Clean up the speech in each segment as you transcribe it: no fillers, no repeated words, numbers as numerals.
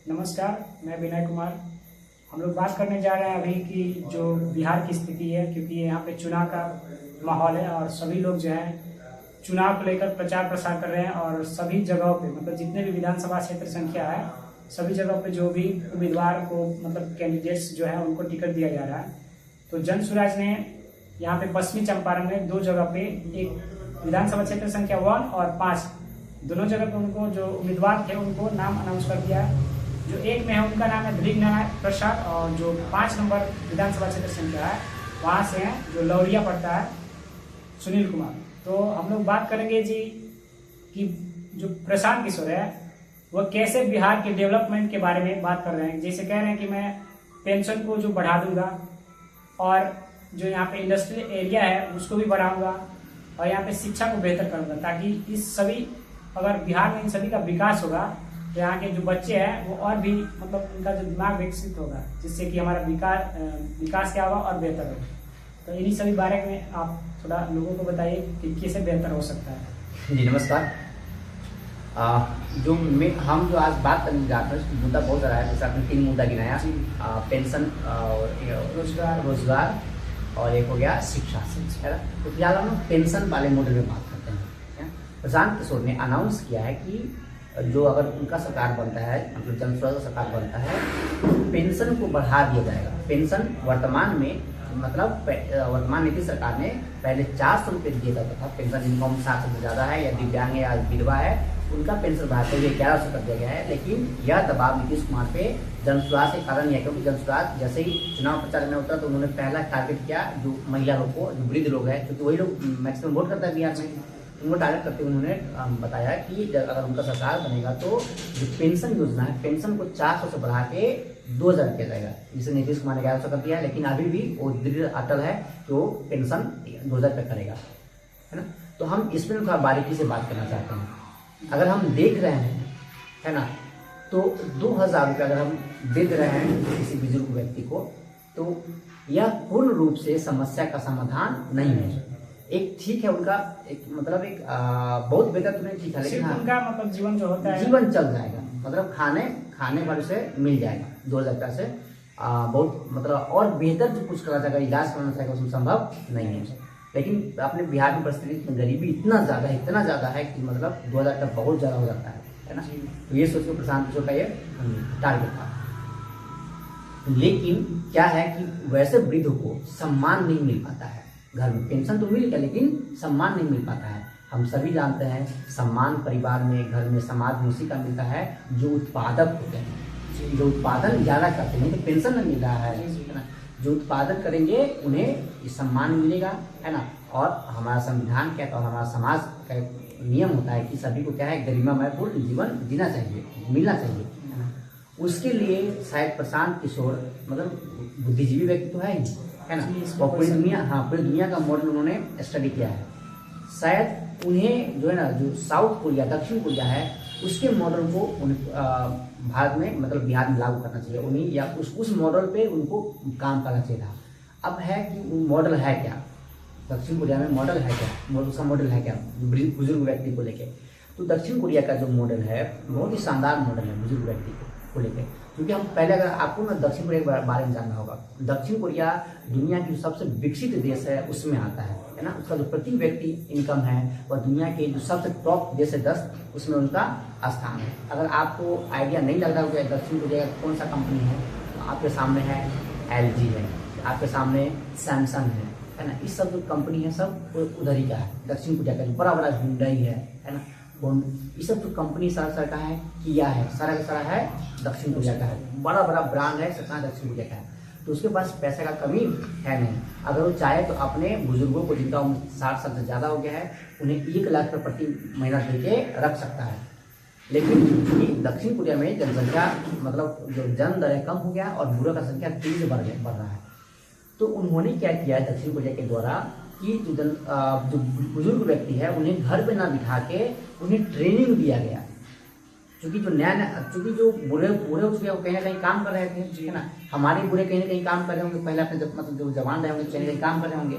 नमस्कार, मैं विनय कुमार। हम लोग बात करने जा रहे हैं अभी कि जो बिहार की स्थिति है, क्योंकि यहाँ पे चुनाव का माहौल है और सभी लोग जो है चुनाव को लेकर प्रचार प्रसार कर रहे हैं और सभी जगहों पे मतलब जितने भी विधानसभा क्षेत्र संख्या है सभी जगहों पे जो भी उम्मीदवार को मतलब कैंडिडेट्स जो है उनको टिकट दिया जा रहा है। तो जन स्वराज ने यहाँ पे पश्चिमी चंपारण में दो जगह पे एक विधानसभा क्षेत्र संख्या 1 और 5 दोनों जगह पे उनको जो उम्मीदवार थे उनको नाम अनाउंस कर दिया है। जो एक में है उनका नाम है भृग नारायण प्रसाद और जो 5 नंबर विधानसभा क्षेत्र संख्या है वहाँ से है जो लौरिया पड़ता है सुनील कुमार। तो हम लोग बात करेंगे जी कि जो प्रशांत किशोर है वह कैसे बिहार के डेवलपमेंट के बारे में बात कर रहे हैं। जैसे कह रहे हैं कि मैं पेंशन को जो बढ़ा दूंगा और जो यहाँ पे इंडस्ट्रियल एरिया है उसको भी बढ़ाऊंगा और यहाँ पे शिक्षा को बेहतर करूंगा ताकि इस सभी अगर बिहार में इन सभी का विकास होगा तो यहाँ के जो बच्चे हैं वो और भी मतलब उनका जो दिमाग विकसित होगा जिससे कि हमारा विकास क्या होगा और बेहतर होगा। तो इन्हीं सभी बारे में आप थोड़ा लोगों को बताइए कि कैसे बेहतर हो सकता है। जी नमस्कार। हम जो आज बात करने जा रहे हैं मुद्दा बहुत सारा है। जैसे आपने 3 मुद्दा गिनाया, पेंशन और रोजगार और एक हो गया शिक्षा, है ना। तो फिलहाल हम पेंशन वाले मॉडल में बात करते हैं। प्रशांत किशोर ने अनाउंस किया है कि जो अगर उनका सरकार बनता है मतलब जन स्वराज सरकार बनता है पेंशन को बढ़ा दिया जाएगा। पेंशन वर्तमान में मतलब वर्तमान नीतीश सरकार ने पहले 400 रुपये दिया जाता था। पेंशन इनकम 700 से ज़्यादा है या दिव्यांग है या विधवा है उनका पेंशन बढ़ाते हुए 1100 कर दिया गया है। लेकिन यह दबाव नीतीश कुमार पे जन स्वराज के कारण है, क्योंकि जन स्वराज जैसे ही चुनाव प्रचार में उतरा तो उन्होंने पहला टारगेट किया जो महिला लोग को, जो वृद्ध लोग हैं, क्योंकि वही लोग मैक्सिमम वोट करता है बिहार में। उनको टारगेट करते हुए उन्होंने बताया कि अगर उनका सरकार बनेगा तो जो पेंशन योजना है पेंशन को 400 से बढ़ा के 2000 किया जाएगा। जिसे नीतीश कुमार ने 1100 कर दिया है, लेकिन अभी भी वो दृढ़ अटल है कि वो पेंशन 2000 रुपये करेगा, है ना। तो हम इसमें थोड़ा बारीकी से बात करना चाहते हैं। अगर हम देख रहे हैं, है ना, तो 2000 रुपये अगर हम दे रहे हैं किसी बुजुर्ग व्यक्ति को तो यह पूर्ण रूप से समस्या का समाधान नहीं है। एक ठीक है उनका एक मतलब एक बहुत बेहतर तो नहीं, ठीक है, लेकिन उनका मतलब जीवन जो होता है जीवन चल जाएगा, मतलब खाने वाले से मिल जाएगा 2000 रुपये से। बहुत मतलब और बेहतर जो कुछ करना चाहेगा, इलाज करना चाहेगा उसमें संभव नहीं है। लेकिन अपने बिहार में परिस्थिति गरीबी इतना ज़्यादा है कि मतलब 2000 रुपये बहुत ज़्यादा हो जाता है ना। तो ये सोच के प्रशांत किशोर का ये टारगेट था। लेकिन क्या है कि वैसे वृद्ध को सम्मान नहीं मिल पाता है। घर में पेंशन तो मिल गया लेकिन सम्मान नहीं मिल पाता है। हम सभी जानते हैं सम्मान परिवार में, घर में, समाज में उसी का मिलता है जो उत्पादक होते हैं, जो उत्पादन ज़्यादा करते हैं। तो पेंशन नहीं मिल रहा है ना, जो उत्पादन करेंगे उन्हें सम्मान मिलेगा, है ना। और हमारा संविधान क्या और हमारा समाज का नियम होता है कि सभी को क्या है गरिमामय पूर्ण जीवन जीना चाहिए, मिलना चाहिए, है ना। उसके लिए शायद प्रशांत किशोर मतलब बुद्धिजीवी व्यक्ति तो है ना, और पूरी दुनिया का मॉडल उन्होंने स्टडी किया है। शायद उन्हें जो है ना जो साउथ कोरिया दक्षिण कोरिया है उसके मॉडल को भारत में मतलब बिहार में लागू करना चाहिए उन्हें, या उस मॉडल पे उनको काम करना चाहिए था। अब है कि मॉडल है क्या, दक्षिण कोरिया में मॉडल है क्या, उसका मॉडल है क्या बुजुर्ग व्यक्ति को लेके। तो दक्षिण कोरिया का जो मॉडल है बहुत ही शानदार मॉडल है बुजुर्ग व्यक्ति को लेके। क्योंकि हम पहले अगर आपको ना दक्षिण कोरिया के बारे में जानना होगा, दक्षिण कोरिया दुनिया की सबसे विकसित देश है उसमें आता है ना। उसका जो प्रति व्यक्ति इनकम है वह दुनिया के जो सबसे टॉप देश है 10 उसमें उनका स्थान है। अगर आपको आइडिया नहीं लग रहा होगा दक्षिण कोरिया का कौन सा कंपनी है तो आपके सामने है LG है, आपके सामने सैमसंग है ना। इस सब जो कंपनी है सब उधर ही का है, दक्षिण कोरिया का। जो बड़ा बड़ा हुंडई है ना, ये सब जो कंपनी सारा का है, किया है, सारा का सारा है दक्षिण कोरिया का है। बड़ा बड़ा ब्रांड है, सारा दक्षिण कोरिया का है। तो उसके पास पैसे का कमी है नहीं। अगर वो चाहे तो अपने बुजुर्गों को जिनका उम्र 60 साल से ज़्यादा हो गया है उन्हें 1 लाख रुपये प्रति महीना दे के रख सकता है। लेकिन चूँकि दक्षिण कोरिया में जनसंख्या मतलब जो जन्म दर है कम हो गया और बूढ़ों का संख्या तेजी से बढ़ रहा है। तो उन्होंने क्या किया है दक्षिण कोरिया के द्वारा कि जो बुजुर्ग व्यक्ति है उन्हें घर पे ना बिठा के उन्हें ट्रेनिंग दिया गया। क्योंकि जो बूढ़े हो चुके हैं वो कहीं ना कहीं काम कर रहे थे, है ना। हमारे बूढ़े कहीं ना कहीं काम कर रहे होंगे, पहले अपने मतलब जो जवान रहे होंगे कहीं ना कहीं काम कर रहे होंगे।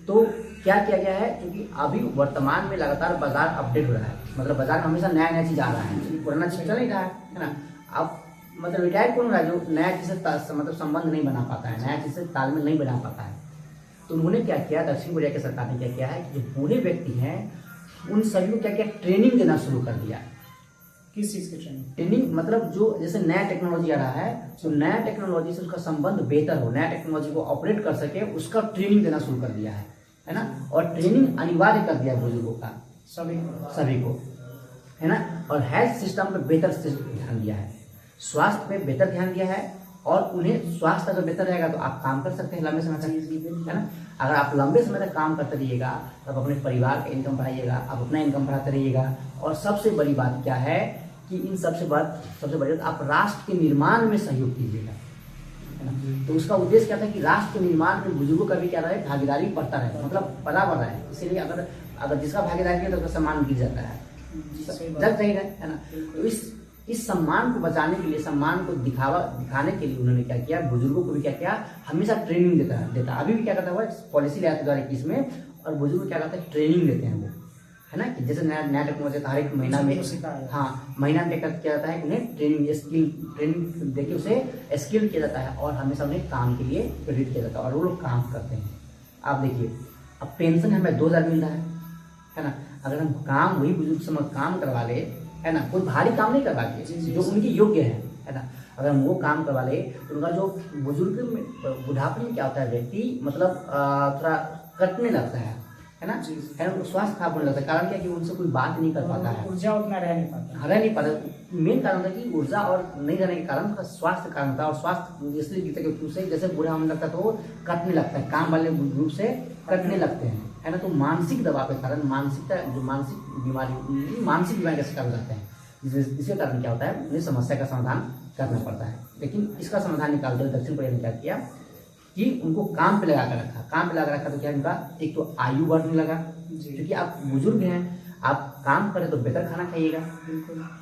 तो क्या किया गया है, क्योंकि अभी वर्तमान में लगातार बाजार अपडेट हो रहा है, मतलब बाजार में हमेशा नया चीज आ रहा है, पुराना चीज चल नहीं रहा है ना। अब मतलब रिटायर्ड कौन है जो नया चीज से मतलब संबंध नहीं बना पाता है, नया चीज से तालमेल नहीं बना पाता है। तो उन्होंने क्या किया, दक्षिण कोरिया की सरकार ने क्या किया है कि जो बूढ़े व्यक्ति हैं उन सभी को क्या किया, ट्रेनिंग देना शुरू कर दिया। किस चीज की ट्रेनिंग? ट्रेनिंग मतलब जो जैसे नया टेक्नोलॉजी आ रहा है तो नया टेक्नोलॉजी से उसका संबंध बेहतर हो, नया टेक्नोलॉजी को ऑपरेट कर सके, उसका ट्रेनिंग देना शुरू कर दिया है ना। और ट्रेनिंग अनिवार्य कर दिया बुजुर्गों का, सभी को, है ना। और हेल्थ सिस्टम पे बेहतर ध्यान दिया है, स्वास्थ्य पे बेहतर ध्यान दिया है। और उन्हें स्वास्थ्य अगर बेहतर रहेगा तो आप काम कर सकते हैं लंबे समय तक, है ना। अगर आप लंबे समय तक काम करते रहिएगा तब अपने परिवार का इनकम बढ़ाइएगा, आप अपना इनकम बढ़ाते रहिएगा। और सबसे बड़ी बात क्या है कि इन सबसे बड़ी बात आप राष्ट्र के निर्माण में सहयोग कीजिएगा, है ना। तो उसका उद्देश्य क्या था कि राष्ट्र के निर्माण में बुजुर्गों का भी क्या रहे, भागीदारी बढ़ता रहे, मतलब बराबर रहे। इसीलिए अगर जिसका भागीदारी है तो उसका सम्मान गिर जाता है, जग सही रहे, है ना। तो इस सम्मान को बचाने के लिए, सम्मान को दिखाने के लिए उन्होंने क्या किया, बुजुर्गों को भी क्या किया, हमेशा ट्रेनिंग देता। अभी भी क्या करता है पॉलिसी लाया 2021 में, और बुजुर्ग क्या करता है ट्रेनिंग देते हैं वो, है ना। कि जैसे नया टेक्नोलॉजी हर एक महीना में, हाँ महीना में क्या जाता है, उन्हें ट्रेनिंग देके उसे स्किल किया जाता है और हमेशा उन्हें काम के लिए प्रेरित किया जाता है और वो लोग काम करते हैं। आप देखिए अब पेंशन हमें 2000 मिल रहा है ना। अगर हम काम वही बुजुर्ग समय काम करवा ले, है ना, कोई भारी काम नहीं करवा के जो उनके योग्य है ना, अगर हम वो काम करवा ले तो उनका जो बुजुर्ग में बुढ़ापे में क्या होता है व्यक्ति मतलब थोड़ा कटने लगता है ना, है ना, स्वास्थ्य खराब होने लगता है। कारण क्या कि उनसे कोई बात नहीं कर पाता है, ऊर्जा उतना रह नहीं पाता। मेन कारण था कि ऊर्जा और नहीं रहने के कारण स्वास्थ्य कारण था। और स्वास्थ्य इसलिए गिरता क्योंकि उसे जैसे बूढ़ा होने लगता है तो वो कटने लगता है, काम वाले रूप से कटने लगते हैं, है ना। तो मानसिक दबाव के कारण मानसिक बीमारी का शिकार हो जाते हैं, जिसके कारण क्या होता है उन्हें समस्या का समाधान करना पड़ता है। लेकिन इसका समाधान निकालते हुए दक्षिण कोरिया ने क्या किया कि उनको काम पे लगा कर रखा। तो क्या उनका एक तो आयु बढ़ने लगा, क्योंकि आप बुजुर्ग हैं, आप काम करें तो बेहतर खाना खाइएगा,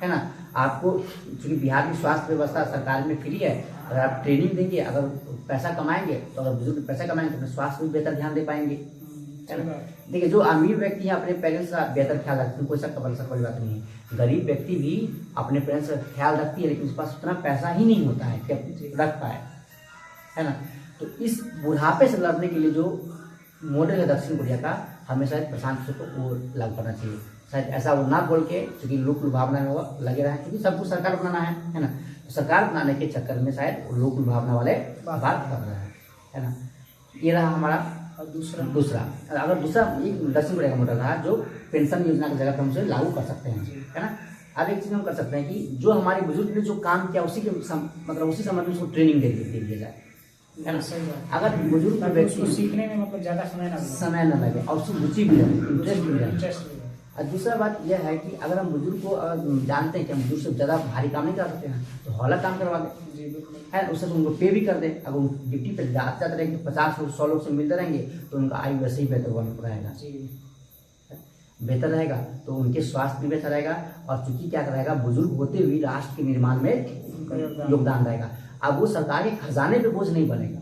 है ना। आपको क्योंकि बिहार की स्वास्थ्य व्यवस्था सरकार में फ्री है, अगर आप ट्रेनिंग देंगे, अगर पैसा कमाएंगे तो अगर बुजुर्ग पैसा कमाएंगे तो अपने स्वास्थ्य में बेहतर ध्यान दे पाएंगे, है ना। देखिए जो अमीर व्यक्ति है अपने पेरेंट्स का बेहतर ख्याल रखते हैं, कोई शक वाली बात नहीं है। गरीब व्यक्ति भी अपने पेरेंट्स का ख्याल रखती है, लेकिन उसके पास उतना पैसा ही नहीं होता है कि रख पाए, है ना। तो इस बुढ़ापे से लड़ने के लिए जो मॉडल है दक्षिण कोरिया का, हमें शायद प्रशांत किशोर को वो लागू करना चाहिए। शायद ऐसा वो ना बोल के, क्योंकि लोक भावना में वो लगे रहे, क्योंकि सब कुछ सरकार बनाना है ना। तो सरकार बनाने के चक्कर में शायद लोक भावना वाले बात कर रहे हैं, है ना। ये रहा हमारा दूसरा। अगर दूसरा एक दक्षिण कोरिया का मॉडल रहा जो पेंशन योजना की जगह पर हम उसे लागू कर सकते हैं, है ना। अब एक चीज हम कर सकते हैं कि जो हमारे बुजुर्ग ने जो काम किया उसी के मतलब उसी समय में उसको ट्रेनिंग दे दिया जाए, है ना। अगर बुजुर्ग व्यक्ति सीखने में मतलब ज्यादा समय न लगे और उसकी रुचि भी रहे, इंटरेस्ट भी रहे। और दूसरा बात यह है कि अगर हम बुजुर्ग को जानते हैं कि हम बुजुर्ग से ज़्यादा भारी काम नहीं कर सकते हैं तो हौला काम करवा दें, है, उससे तो उनको पे भी कर दें। अगर ड्यूटी पे जाते रहेंगे तो 50 लोग 100 लोग से मिलते रहेंगे तो उनका आयु वैसे ही बेहतर रहेगा, तो उनके स्वास्थ्य भी बेहतर रहेगा। और चूंकि क्या रहेगा, बुजुर्ग होते हुए राष्ट्र के निर्माण में योगदान रहेगा। अब वो सरकार के खजाने पे बोझ नहीं बनेगा,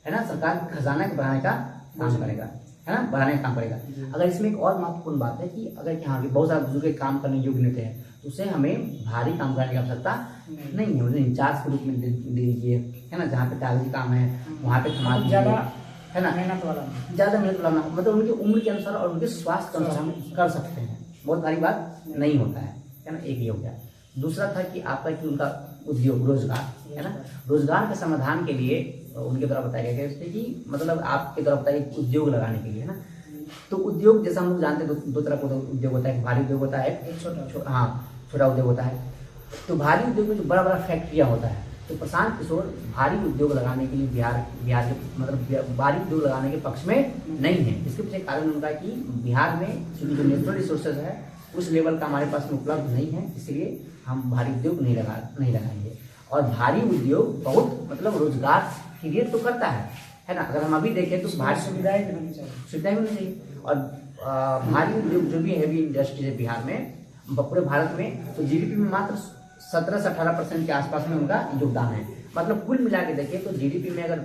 है ना, सरकार के खजाना को बढ़ाने का काम करेगा, है ना, बढ़ाने का काम करेगा। अगर इसमें एक और महत्वपूर्ण बात है कि अगर यहाँ बहुत सारे बुजुर्ग काम करने योग्य नहीं थे तो उसे हमें भारी काम करने की आवश्यकता नहीं है, उन्हें इंचार्ज के रूप में दे दीजिए, है ना, जहाँ पे कागजी काम है वहाँ पे थमा दीजिए, है ना, ज़्यादा मेहनत वाला मतलब उनकी उम्र के अनुसार और उनके स्वास्थ्य के अनुसार हम कर सकते हैं, बहुत भारी बात नहीं होता है ना। एक ये हो गया। दूसरा था कि आपका कि उनका उद्योग रोजगार, है ना, रोजगार के समाधान के लिए उनके द्वारा बताया गया कि मतलब आपके द्वारा बताया उद्योग लगाने के लिए, है ना। तो उद्योग जैसा हम लोग जानते हैं दो तरह का उद्योग होता है, भारी उद्योग होता है, छोटा उद्योग होता है। तो भारी उद्योग में जो बड़ा बड़ा फैक्ट्रियाँ होता है, तो प्रशांत किशोर भारी उद्योग लगाने के लिए बिहार के मतलब भारी उद्योग लगाने के पक्ष में नहीं है। इसके पीछे कारण उनका कि बिहार में जो नेचुरल रिसोर्सेज है उस लेवल का हमारे पास में उपलब्ध नहीं है, इसलिए हम भारी उद्योग नहीं लगाएंगे। और भारी उद्योग बहुत मतलब रोजगार क्रिएट तो करता है ना। अगर हम अभी देखें तो भारी सुविधाएं भी होनी चाहिए। और भारी उद्योग जो भी हैवी इंडस्ट्री है बिहार में, पूरे भारत में, तो जीडीपी में मात्र 17 से 18% के आसपास में उनका योगदान है। मतलब कुल मिला के देखें तो जीडीपी में अगर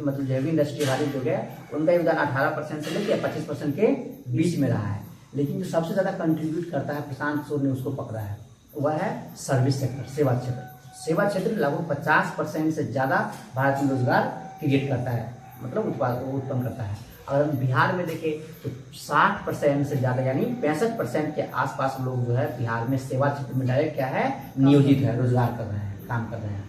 मतलब हैवी इंडस्ट्री भारी उद्योग है उनका योगदान 18% से लेकर 25% के बीच में रहा है। लेकिन जो सबसे ज्यादा कंट्रीब्यूट करता है, प्रशांत किशोर ने उसको पकड़ा है, वह है सर्विस सेक्टर, सेवा क्षेत्र। सेवा क्षेत्र लगभग 50% से ज़्यादा भारत में रोजगार क्रिएट करता है, मतलब उत्पन्न करता है। अगर हम बिहार में देखें तो 60% से ज़्यादा यानी 65% के आसपास लोग जो है बिहार में सेवा क्षेत्र में डायरेक्ट क्या है नियोजित है, रोजगार कर रहे हैं, काम कर रहे हैं।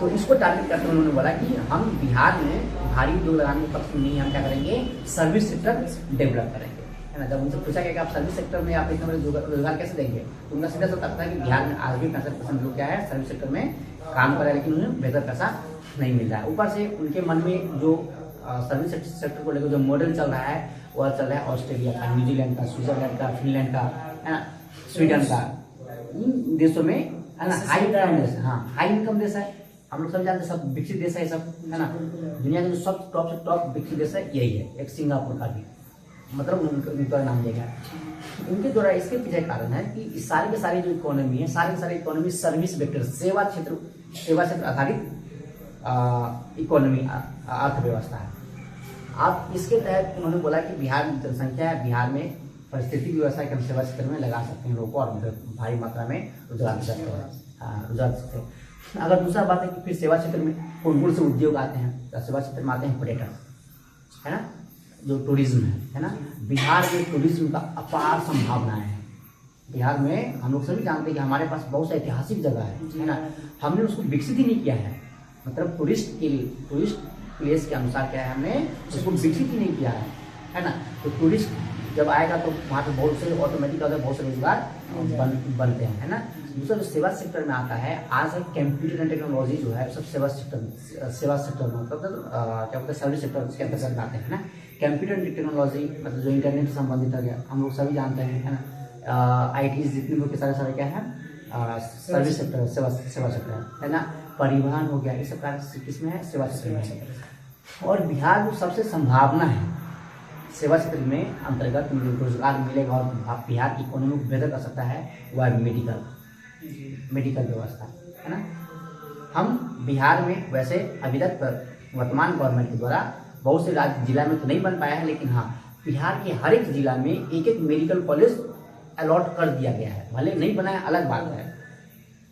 तो इसको टारगेट करते हुए उन्होंने बोला कि हम बिहार में भारी उद्योग लगाने के पक्ष में नहीं, हम क्या करेंगे सर्विस सेक्टर डेवलप करेंगे, है ना। जब उनसे पूछा गया कि आप सर्विस सेक्टर में आप इतना रोजगार कैसे देंगे, तो उनका सीधा सा तर्क था कि बिहार में आज भी 65% लोग क्या है सर्विस सेक्टर में काम कर रहे हैं, लेकिन उन्हें बेहतर पैसा नहीं मिल रहा है। ऊपर से उनके मन में जो सर्विस सेक्टर को लेकर जो मॉडल चल रहा है वह चल रहा है ऑस्ट्रेलिया का, न्यूजीलैंड का, स्विट्जरलैंड का, फिनलैंड का, है ना, स्वीडन का। इन देशों में है ना हाई इनकम देश, हाँ हाई इनकम देश है। हम लोग सब जानते हैं, सब विकसित देश है, सब है ना। दुनिया के जो सब टॉप से टॉप विकसित देश है यही है, एक सिंगापुर का भी, मतलब उनका नाम दिया गया उनके द्वारा। इसके पीछे कारण है कि सारी की सारी जो इकोनॉमी है, सारी की सारी इकोनॉमी सर्विस वेक्टर, सेवा क्षेत्र आधारित इकोनॉमी अर्थव्यवस्था है। आप इसके तहत उन्होंने बोला कि बिहार में जनसंख्या है, बिहार में परिस्थिति व्यवस्था के हम सेवा क्षेत्र में लगा सकते हैं लोगों को और भारी मात्रा में रोजगार दे सकते हैं, रोजगार सकते हैं। अगर दूसरा बात है कि फिर सेवा क्षेत्र में कौन से उद्योग आते हैं, तो सेवा क्षेत्र में आते हैं पर्यटन, है ना, जो टूरिज्म है ना। बिहार में टूरिज्म का अपार संभावनाएं हैं। बिहार में हम लोग सभी जानते हैं कि हमारे पास बहुत सा ऐतिहासिक जगह है ना, हमने उसको विकसित ही नहीं किया है, मतलब टूरिस्ट प्लेस के अनुसार क्या है, हमने उसको विकसित ही नहीं किया है ना। तो टूरिस्ट जब आएगा तो वहाँ पे बहुत से ऑटोमेटिक बहुत से रोजगार बनते हैं, है ना। दूसरा जो सेवा सेक्टर में आता है, आज है कंप्यूटर एंड टेक्नोलॉजी जो है सब सेवा सेक्टर मतलब क्या बोलते हैं सर्विस सेक्टर के अंतर्गत आते हैं ना। कंप्यूटर एंड टेक्नोलॉजी मतलब जो इंटरनेट से संबंधित हो गया, हम लोग सभी जानते हैं, है ना। IT जितने लोग के सारे क्या है सर्विस सेक्टर, सेवा सेक्टर है ना। परिवहन हो गया, ये सब कार्य किसमें है, सेवा क्षेत्र में है। और बिहार में सबसे संभावना है सेवा क्षेत्र में अंतर्गत रोजगार मिलेगा और बिहार की इकोनॉमी को बेहतर कर सकता है, वह है मेडिकल व्यवस्था, है ना। हम बिहार में वैसे अभी तक वर्तमान गवर्नमेंट के द्वारा बहुत से राज्य जिला में तो नहीं बन पाया है, लेकिन हाँ बिहार के हर एक जिला में एक मेडिकल कॉलेज अलॉट कर दिया गया है, भले नहीं बना है अलग बात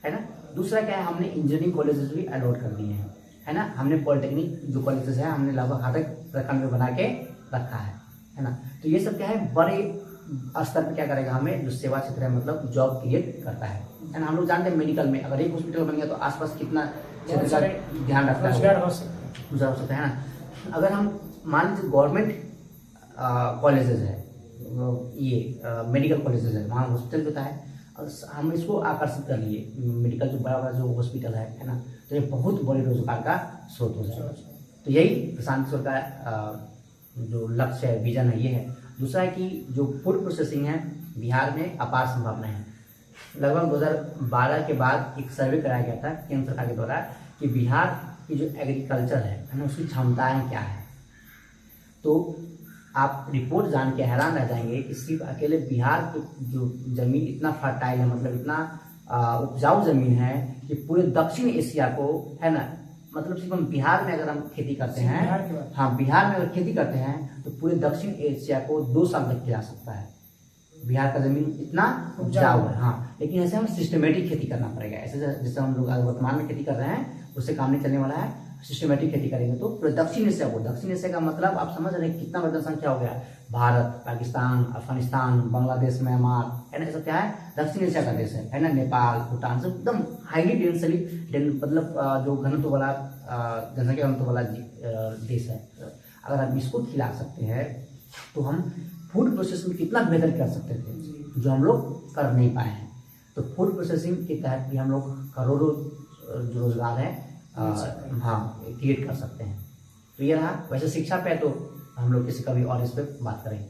है ना। दूसरा क्या है, हमने इंजीनियरिंग कॉलेजेस भी अलॉट कर दिए हैं, है ना। हमने पॉलिटेक्निक जो कॉलेजेस है हमने लगभग हर एक प्रखंड में बना के रखा है ना। तो ये सब क्या है बड़े स्तर पर क्या करेगा, हमें जो सेवा क्षेत्र है मतलब जॉब क्रिएट करता है ना। हम लोग जानते हैं मेडिकल में अगर एक हॉस्पिटल बन गया तो आसपास कितना क्षेत्र का ध्यान रखता है, रोजगार हो सकता है ना। अगर हम मान लीजिए गवर्नमेंट कॉलेजेस है, ये मेडिकल कॉलेजेस है, वहाँ हॉस्पिटल होता है, हम इसको आकर्षित कर लिए मेडिकल जो बड़ा जो हॉस्पिटल है ना, तो ये बहुत बड़े रोजगार का स्रोत हो जाएगा। तो यही प्रशांत किशोर का जो लक्ष्य है, विजन है, ये है। दूसरा है कि जो फूड प्रोसेसिंग है बिहार में अपार संभावना है। लगभग 2012 के बाद एक सर्वे कराया गया था केंद्र सरकार के द्वारा कि बिहार की जो एग्रीकल्चर है ना उसकी क्षमताएं क्या है। तो आप रिपोर्ट जान के हैरान रह जाएंगे कि सिर्फ अकेले बिहार की जो जमीन इतना फर्टाइल है, मतलब इतना उपजाऊ जमीन है कि पूरे दक्षिण एशिया को, है ना, मतलब सिर्फ हम बिहार में अगर हम खेती करते हैं, हाँ बिहार में अगर खेती करते हैं तो पूरे दक्षिण एशिया को 2 साल तक खिला सकता है। बिहार का जमीन इतना उपजाऊ है, हाँ, लेकिन ऐसे हमें सिस्टमेटिक खेती करना पड़ेगा। ऐसे जैसे हम लोग वर्तमान में खेती कर रहे हैं उससे काम नहीं चलने वाला है। सिस्टमेटिक खेती करेंगे तो पूरे दक्षिण एशिया का मतलब आप समझ रहे हैं कितना बड़ा जनसंख्या हो गया। भारत, पाकिस्तान, अफगानिस्तान, बांग्लादेश, म्यांमार, है ना, सब क्या है दक्षिण एशिया का देश है ना। नेपाल, भूटान, सब एकदम हाईली डेंसली मतलब जो घनत्व वाला जनसंख्या घनत्व वाला देश है। अगर हम इसको खिला सकते हैं तो हम फूड प्रोसेसिंग कितना बेहतर कर सकते थे, जो हम लोग कर नहीं पाए हैं। तो फूड प्रोसेसिंग के तहत भी हम लोग करोड़ों जो रोजगार है हाँ क्रिएट कर सकते हैं। तो ये रहा। वैसे शिक्षा पे तो हम लोग किसी कभी और इस पर बात करेंगे।